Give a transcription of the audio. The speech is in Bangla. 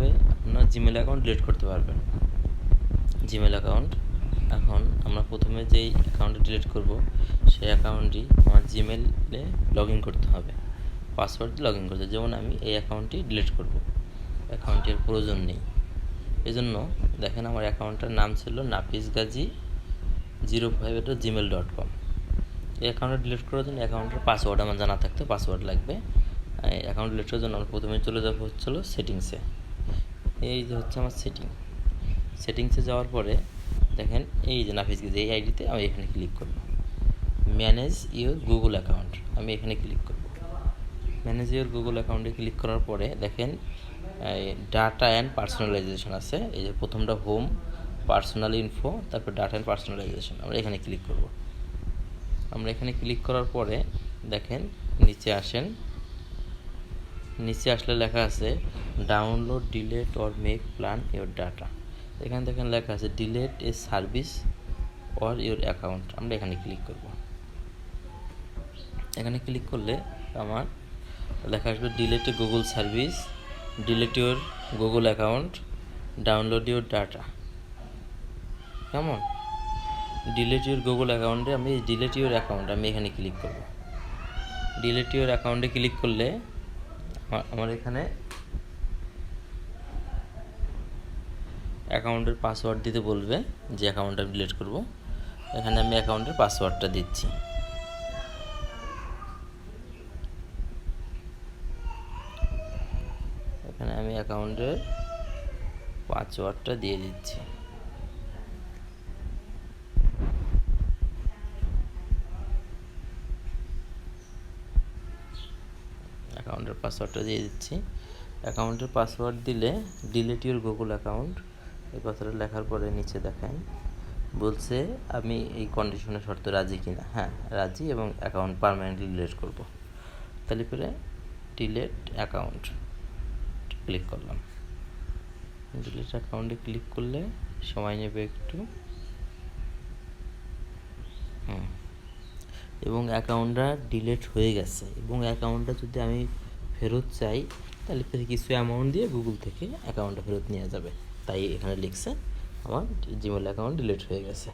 এইভাবে আপনার জিমেল অ্যাকাউন্ট ডিলিট করতে পারবেন। জিমেল অ্যাকাউন্ট, এখন আমরা প্রথমে যেই অ্যাকাউন্টটি ডিলিট করব সেই অ্যাকাউন্টটি আমার জিমেলে লগ ইন করতে হবে, পাসওয়ার্ড দিয়ে লগ ইন করতে। যেমন আমি এই অ্যাকাউন্টটি ডিলিট করব, অ্যাকাউন্টের প্রয়োজন নেই। এজন্য দেখেন আমার অ্যাকাউন্টটার নাম ছিল nafisgazi05@gmail.com। এই অ্যাকাউন্টটা ডিলিট করার জন্য অ্যাকাউন্টের পাসওয়ার্ড আমার জানা থাকতে পাসওয়ার্ড লাগবে। অ্যাকাউন্ট ডিলিট করার জন্য আমরা প্রথমে চলে যাব হচ্ছিল সেটিংসে। এই যে হচ্ছে আমার সেটিংসে যাওয়ার পরে দেখেন এই যে নাফিসগাজি, এই আইডিতে আমি এখানে ক্লিক করব। ম্যানেজ ইউর গুগল অ্যাকাউন্ট, আমি এখানে ক্লিক করব। ম্যানেজ ইউর গুগল অ্যাকাউন্টে ক্লিক করার পরে দেখেন ডাটা অ্যান্ড পার্সোনালাইজেশন আছে। এই যে প্রথমটা হোম, পার্সোনাল ইনফো, তারপর ডাটা অ্যান্ড পার্সোনালাইজেশন, আমরা এখানে ক্লিক করব। আমরা এখানে ক্লিক করার পরে দেখেন নিচে আসেন, নিচে আসলে লেখা আছে download, delete or make plan your data. এখানে দেখেন লেখা আছে delete a service or your account, আমরা এখানে ক্লিক করব। এখানে ক্লিক করলে আমার লেখা আসবে delete A Google service, delete your Google account, download your data. কেমন? ডিলেট ইউর গুগল অ্যাকাউন্টে আমি ডিলেট ইউর অ্যাকাউন্ট আমি এখানে ক্লিক করব। ডিলেট ইউর অ্যাকাউন্টে ক্লিক করলে আমার এখানে অ্যাকাউন্টের পাসওয়ার্ড দিতে বলবে, যে অ্যাকাউন্টটা আমি ডিলিট করব। এখানে আমি অ্যাকাউন্টের পাসওয়ার্ডটা দিচ্ছি। এখানে আমি অ্যাকাউন্টের পাসওয়ার্ডটা দিয়ে দিচ্ছি। অ্যাকাউন্টের পাসওয়ার্ডটা দিয়ে দিচ্ছি। অ্যাকাউন্টের পাসওয়ার্ড দিলে ডিলিট ইউর গুগল অ্যাকাউন্ট এই কথাটা লেখার পরে নিচে দেখেন বলছে আমি এই কন্ডিশনের শর্ত রাজি কিনা। হ্যাঁ রাজি, এবং অ্যাকাউন্ট পার্মানেন্টলি ডিলিট করব। তাহলে পরে ডিলিট অ্যাকাউন্ট ক্লিক করলাম। ডিলিট অ্যাকাউন্টে ক্লিক করলে সময় নেবে একটু, এবং অ্যাকাউন্টটা ডিলিট হয়ে গেছে। এবং অ্যাকাউন্টটা যদি আমি ফেরত চাই তাহলে ফের কিছু অ্যামাউন্ট দিয়ে গুগল থেকে অ্যাকাউন্টটা ফেরত নেওয়া যাবে। তাই এখানে লিখছে আমার জিমেল অ্যাকাউন্ট ডিলিট হয়ে গেছে।